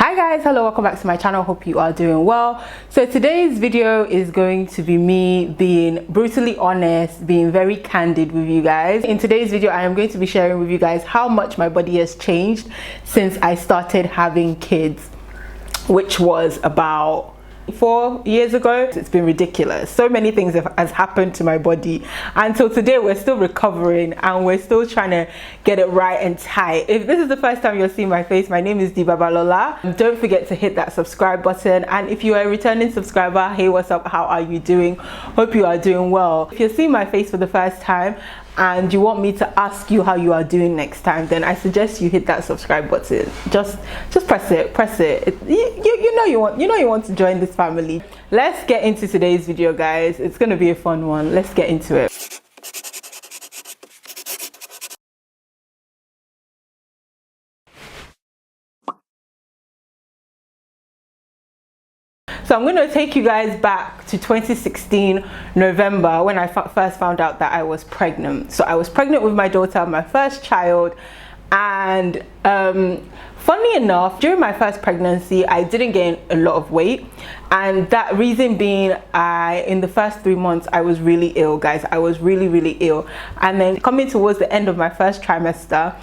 Hi guys, hello, welcome back to my channel. Hope you are doing well. So today's video is going to be me being brutally honest, being very candid with you guys. In today's video I am going to be sharing with you guys how much my body has changed since I started having kids, which was about 4 years ago. It's been ridiculous. So many things has happened to my body. Until today we're still recovering and we're still trying to get it right and tight. If this is the first time you're seeing my face, my name is deebabalola. Don't forget to hit that subscribe button, and if you are a returning subscriber, hey, what's up, how are you doing? Hope you are doing well. If you're seeing my face for the first time and you want me to ask you how you are doing next time, then I suggest you hit that subscribe button. Just press it. You know you want to join this family. Let's get into today's video, guys. It's gonna be a fun one. Let's get into it. So I'm going to take you guys back to 2016 November when I first found out that I was pregnant. So I was pregnant with my daughter, my first child, and funny enough, during my first pregnancy I didn't gain a lot of weight, and that reason being in the first 3 months I was really ill, guys. I was really ill, and then coming towards the end of my first trimester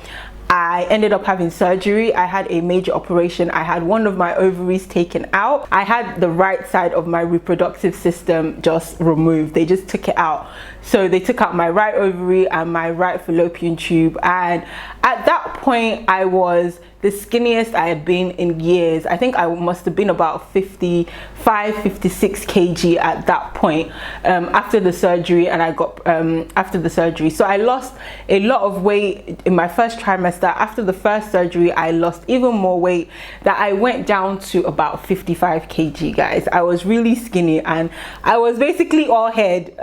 I ended up having surgery. I had a major operation. I had one of my ovaries taken out. I had the right side of my reproductive system just removed. They just took it out. So they took out my right ovary and my right fallopian tube, and at that point I was the skinniest I had been in years. I think I must have been about 55, 56 kg at that point after the surgery, and I got after the surgery. So I lost a lot of weight in my first trimester. After the first surgery I lost even more weight, that I went down to about 55 kg, guys. I was really skinny and I was basically all head.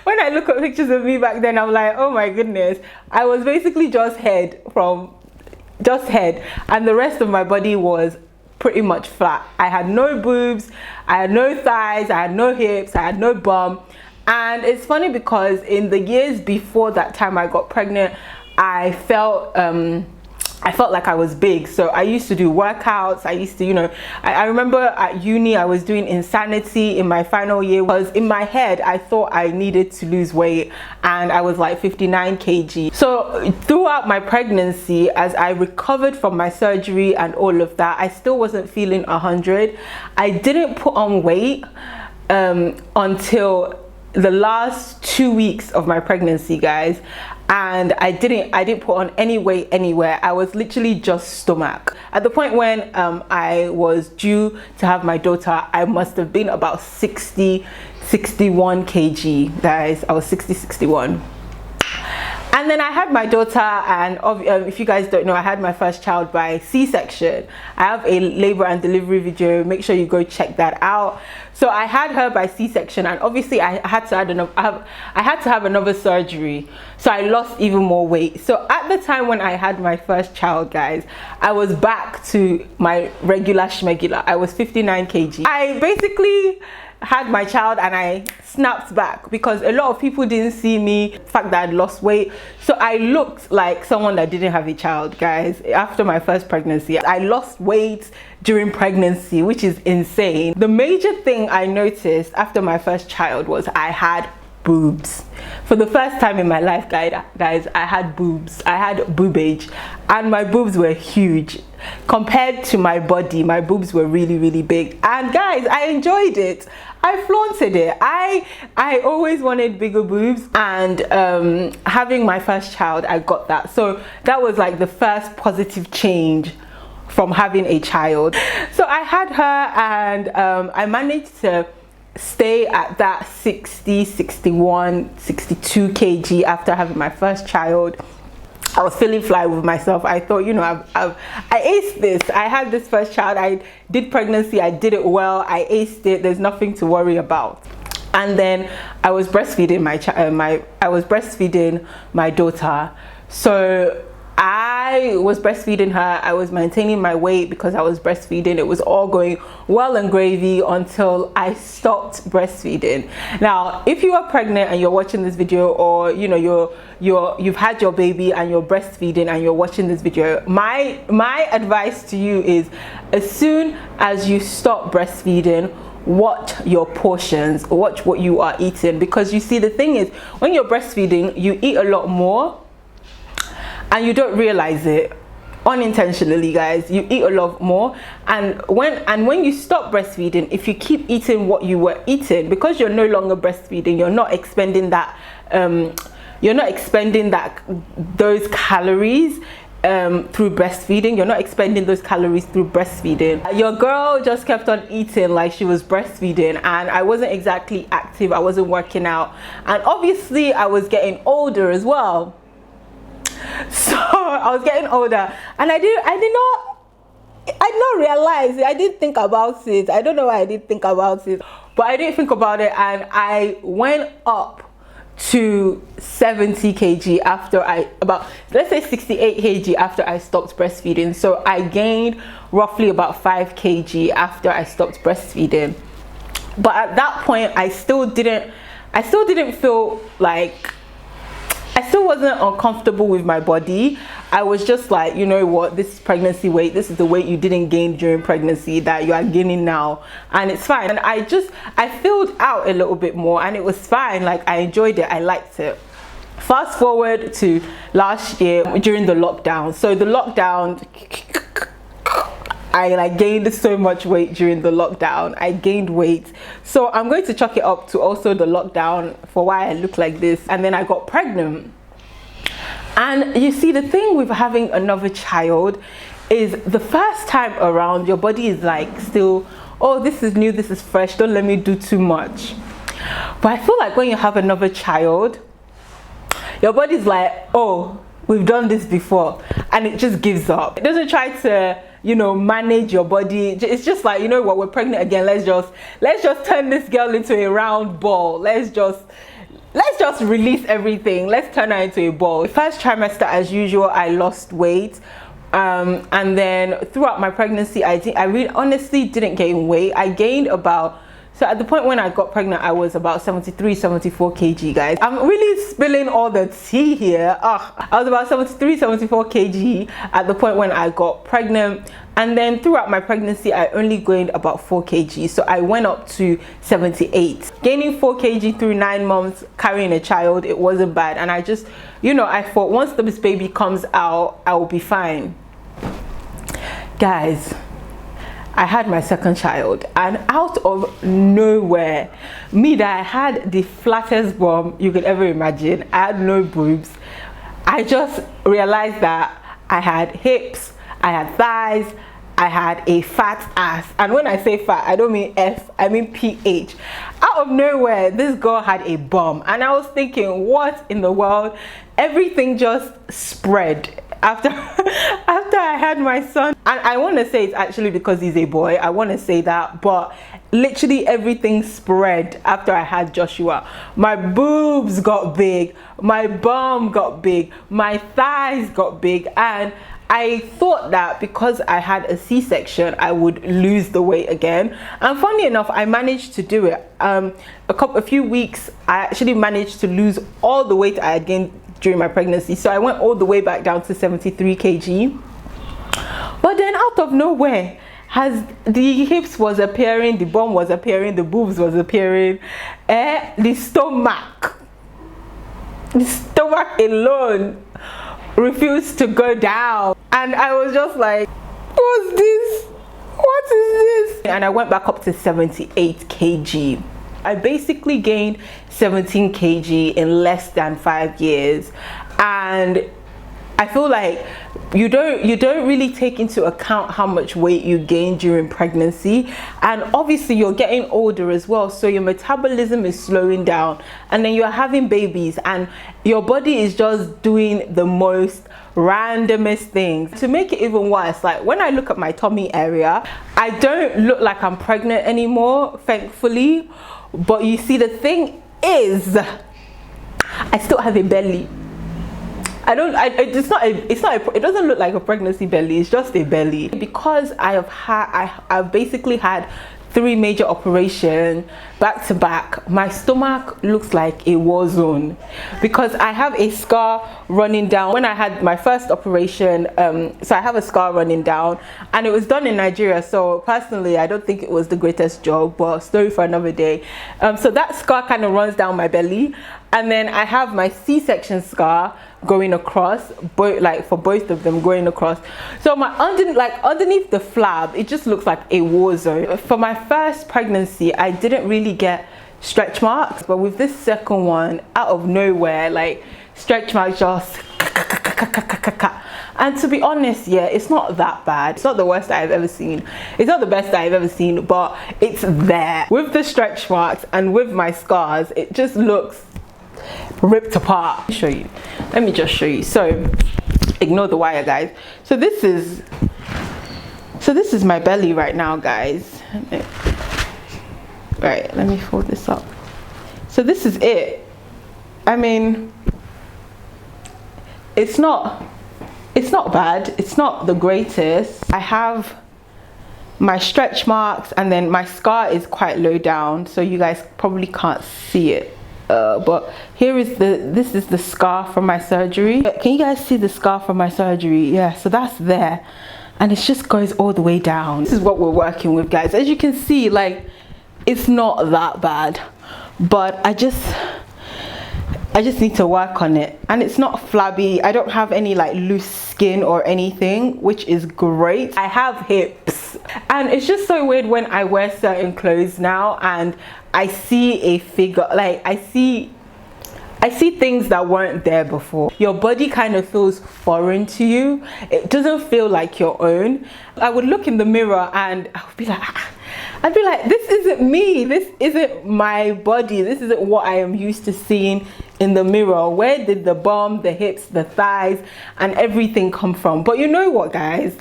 When I look at pictures of me back then, I'm like, oh my goodness, I was basically just head, and the rest of my body was pretty much flat. I had no boobs, I had no thighs, I had no hips, I had no bum. And it's funny because in the years before that time I got pregnant, I felt like I was big. So I used to do workouts. I used to, I remember at uni I was doing Insanity in my final year, because in my head I thought I needed to lose weight, and I was like 59 kg. So throughout my pregnancy, as I recovered from my surgery and all of that, I still wasn't feeling 100. I didn't put on weight until the last 2 weeks of my pregnancy, guys. And I didn't put on any weight anywhere. I was literally just stomach. At the point when I was due to have my daughter, I must have been about 60, 61 kg, guys. I was 60, 61. And then I had my daughter, and if you guys don't know, I had my first child by C-section. I have a labor and delivery video. Make sure you go check that out. So I had her by C-section, and obviously I had to have another surgery. So I lost even more weight. So at the time when I had my first child, guys, I was back to my regular schmegular. I was 59 kg. I basically had my child and I snapped back because a lot of people didn't see me, the fact that I'd lost weight. So I looked like someone that didn't have a child, guys. After my first pregnancy, I lost weight during pregnancy, which is insane. The major thing I noticed after my first child was I had boobs. For the first time in my life, guys, I had boobs. I had boobage, and my boobs were huge compared to my body. My boobs were really big, and guys, I enjoyed it. I flaunted it. I always wanted bigger boobs, and having my first child, I got that. So that was like the first positive change from having a child. So I had her, and I managed to stay at that 60, 61, 62 kg after having my first child. I was feeling fly with myself. I thought, I aced this. I had this first child. I did pregnancy. I did it well. I aced it. There's nothing to worry about. And then I was breastfeeding my daughter. So I was breastfeeding her. I was maintaining my weight because I was breastfeeding. It was all going well and gravy until I stopped breastfeeding. Now, if you are pregnant and you're watching this video, or you know you've had your baby and you're breastfeeding and you're watching this video, my advice to you is, as soon as you stop breastfeeding, watch your portions, watch what you are eating. Because you see, the thing is, when you're breastfeeding, you eat a lot more and you don't realize it. Unintentionally, guys, you eat a lot more. And when you stop breastfeeding, if you keep eating what you were eating, because you're no longer breastfeeding, you're not expending that those calories through breastfeeding. You're not expending those calories through breastfeeding. Your girl just kept on eating like she was breastfeeding, and I wasn't exactly active. I wasn't working out, and obviously I was getting older as well. So I was getting older, and I did not realize it. I didn't think about it. I don't know why I didn't think about it, but I didn't think about it, and I went up to 70 kg after let's say 68 kg after I stopped breastfeeding. So I gained roughly about 5 kg after I stopped breastfeeding. But at that point, I still didn't feel like, I still wasn't uncomfortable with my body. I was just like, you know what, this is pregnancy weight. This is the weight you didn't gain during pregnancy that you are gaining now, and it's fine. And I filled out a little bit more, and it was fine. Like, I enjoyed it. I liked it. Fast forward to last year during the lockdown. So the lockdown, I gained so much weight during the lockdown. I gained weight. So I'm going to chalk it up to also the lockdown for why I look like this. And then I got pregnant. And you see, the thing with having another child is, the first time around, your body is like still, oh, this is new, this is fresh, don't let me do too much. But I feel like when you have another child, your body's like, oh, we've done this before, and it just gives up. It doesn't try to, you know, manage your body. It's just like, you know what, we're pregnant again, let's just turn this girl into a round ball. Let's just release everything. Let's turn her into a ball. The first trimester, as usual, I lost weight, and then throughout my pregnancy, I really honestly didn't gain weight. I gained about, so at the point when I got pregnant, I was about 73, 74 kg, guys. I'm really spilling all the tea here. I was about 73, 74 kg at the point when I got pregnant. And then throughout my pregnancy, I only gained about 4 kg. So I went up to 78. Gaining 4 kg through 9 months, carrying a child, it wasn't bad. And I just, you know, I thought once this baby comes out, I will be fine. Guys, I had my second child, and out of nowhere, me that I had the flattest bum you could ever imagine, I had no boobs, I just realized that I had hips, I had thighs, I had a fat ass. And when I say fat, I don't mean F, I mean PH. Out of nowhere, this girl had a bum, and I was thinking, what in the world? Everything just spread after I had my son. And I want to say it's actually because he's a boy, I want to say that, but literally everything spread after I had Joshua. My boobs got big, my bum got big, my thighs got big, and I thought that because I had a C-section, I would lose the weight again. And funny enough, I managed to do it. A few weeks, I actually managed to lose all the weight I had gained during my pregnancy. So I went all the way back down to 73 kg. But then out of nowhere, as the hips was appearing, the bum was appearing, the boobs was appearing, the stomach alone refused to go down. And I was just like, what's this? What is this? And I went back up to 78 kg. I basically gained 17 kg in less than 5 years. And I feel like you don't really take into account how much weight you gain during pregnancy, and obviously you're getting older as well, so your metabolism is slowing down, and then you're having babies, and your body is just doing the most randomest things. To make it even worse, like when I look at my tummy area, I don't look like I'm pregnant anymore, thankfully. But you see, the thing is, I still have a belly. it doesn't look like a pregnancy belly. It's just a belly. Because I've basically had 3 major operations back to back. My stomach looks like a war zone because I have a scar running down. When I had my first operation, so I have a scar running down, and it was done in Nigeria. So personally, I don't think it was the greatest job, but story for another day. So that scar kind of runs down my belly, and then I have my C-section scar going across, for both of them going across. So my underneath the flab, it just looks like a war zone. For my first pregnancy, I didn't really get stretch marks, but with this second one, out of nowhere, like stretch marks just. And to be honest, yeah, it's not that bad. It's not the worst I've ever seen. It's not the best I've ever seen, but it's there. With the stretch marks and with my scars, it just looks ripped apart. Let me just show you. So ignore the wire, guys. So this is my belly right now, guys. Right, let me fold this up. So this is it. I mean, it's not bad. It's not the greatest. I have my stretch marks, and then my scar is quite low down, so you guys probably can't see it. But this is the scar from my surgery. Can you guys see the scar from my surgery? Yeah, so that's there, and it just goes all the way down. This is what we're working with, guys. As you can see, like, it's not that bad, but I just need to work on it. And it's not flabby. I don't have any like loose skin or anything, which is great. I have hips, and it's just so weird when I wear certain clothes now and I see a figure, like I see things that weren't there before. Your body kind of feels foreign to you. It doesn't feel like your own. I would look in the mirror and I'd be like, this isn't me. This isn't my body. This isn't what I am used to seeing in the mirror. Where did the bum, the hips, the thighs, and everything come from? But you know what, guys?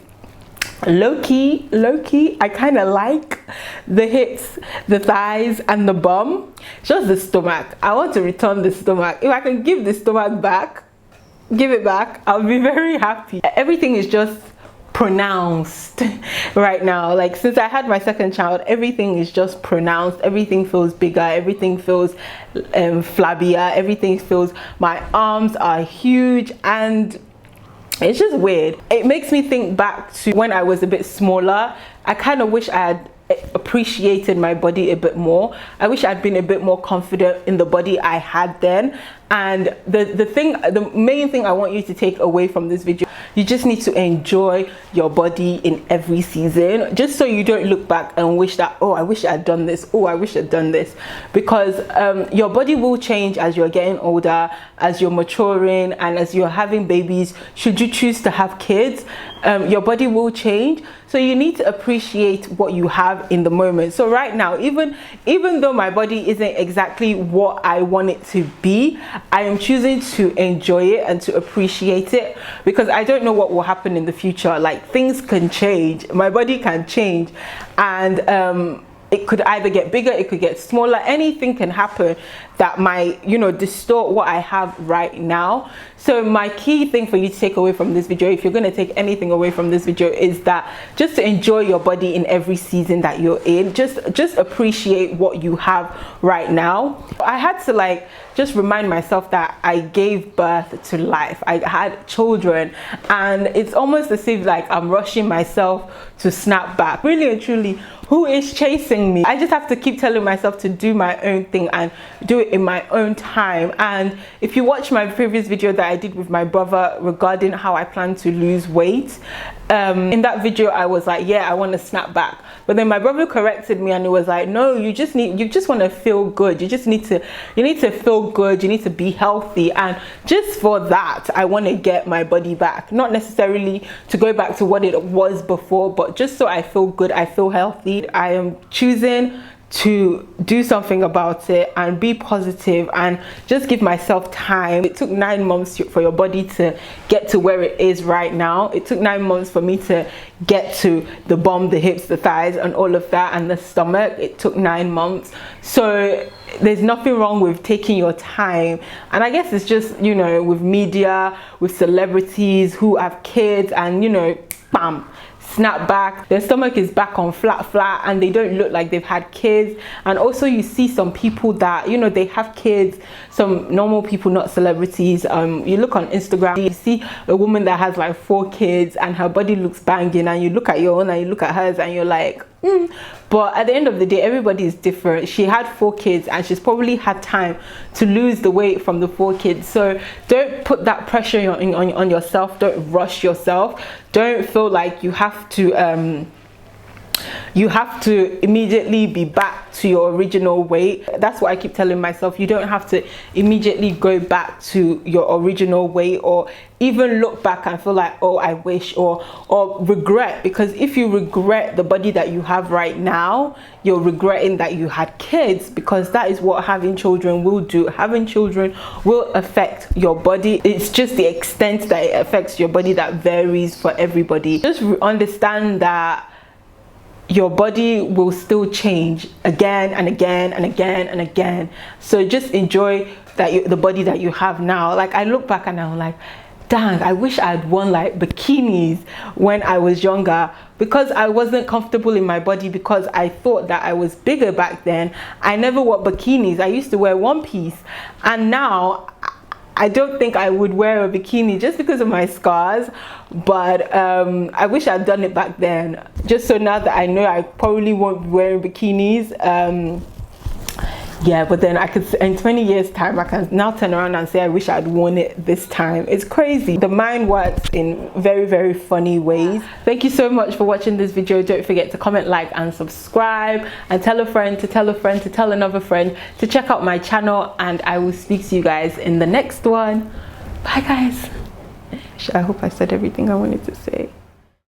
Low-key, I kind of like the hips, the thighs, and the bum. Just the stomach. I want to return the stomach. If I can give the stomach back, give it back, I'll be very happy. Everything is just pronounced right now. Like, since I had my second child, everything is just pronounced. Everything feels bigger. Everything feels flabbier. Everything feels, my arms are huge, and it's just weird. It makes me think back to when I was a bit smaller. I kind of wish I had appreciated my body a bit more. I wish I'd been a bit more confident in the body I had then. And the main thing I want you to take away from this video, you just need to enjoy your body in every season, just so you don't look back and wish that, oh, I wish I'd done this, oh, I wish I'd done this. Because your body will change as you're getting older, as you're maturing, and as you're having babies. Should you choose to have kids, your body will change. So you need to appreciate what you have in the moment. So right now, even though my body isn't exactly what I want it to be, I am choosing to enjoy it and to appreciate it, because I don't know what will happen in the future. Like, things can change, my body can change, and it could either get bigger, it could get smaller. Anything can happen that might, you know, distort what I have right now. So my key thing for you to take away from this video, if you're going to take anything away from this video, is that just to enjoy your body in every season that you're in. Just appreciate what you have right now. I had to like just remind myself that I gave birth to life. I had children, and it's almost as if like I'm rushing myself to snap back. Really and truly, who is chasing me? I just have to keep telling myself to do my own thing and do it in my own time. And if you watch my previous video that I did with my brother regarding how I plan to lose weight, in that video I was like, yeah, I want to snap back. But then my brother corrected me and it was like, no, you just want to feel good. You need to feel good. You need to be healthy. And just for that, I want to get my body back. Not necessarily to go back to what it was before, but just so I feel good, I feel healthy. I am choosing to do something about it and be positive and just give myself time. It took 9 months for your body to get to where it is right now. It took 9 months for me to get to the bum, the hips, the thighs and all of that, and the stomach. It took 9 months. So there's nothing wrong with taking your time. And I guess it's just, you know, with media, with celebrities who have kids and, you know, bam, snap back, their stomach is back on flat, and they don't look like they've had kids. And also you see some people that, you know, they have kids, some normal people, not celebrities. You look on Instagram, you see a woman that has like 4 kids and her body looks banging, and you look at your own and you look at hers and you're like, But at the end of the day, everybody is different. She had 4 kids and she's probably had time to lose the weight from the 4 kids. So don't put that pressure on yourself. Don't rush yourself. Don't feel like you have to immediately be back to your original weight. That's what I keep telling myself. You don't have to immediately go back to your original weight, or even look back and feel like, oh, I wish, or regret. Because if you regret the body that you have right now, you're regretting that you had kids, because that is what having children will do. Having children will affect your body. It's just the extent that it affects your body that varies for everybody. Just understand that your body will still change again and again and again and again. So just enjoy the body that you have now. Like, I look back and I'm like, dang, I wish I had worn like bikinis when I was younger, because I wasn't comfortable in my body, because I thought that I was bigger back then. I never wore bikinis. I used to wear one piece, and now I don't think I would wear a bikini just because of my scars. But I wish I'd done it back then, just so now that I know I probably won't be wearing bikinis. Yeah, but then I could, in 20 years time, I can now turn around and say I wish I'd worn it this time. It's crazy. The mind works in very, very funny ways. Thank you so much for watching this video. Don't forget to comment, like and subscribe, and tell a friend to tell a friend to tell another friend to check out my channel, and I will speak to you guys in the next one. Bye guys. I hope I said everything I wanted to say.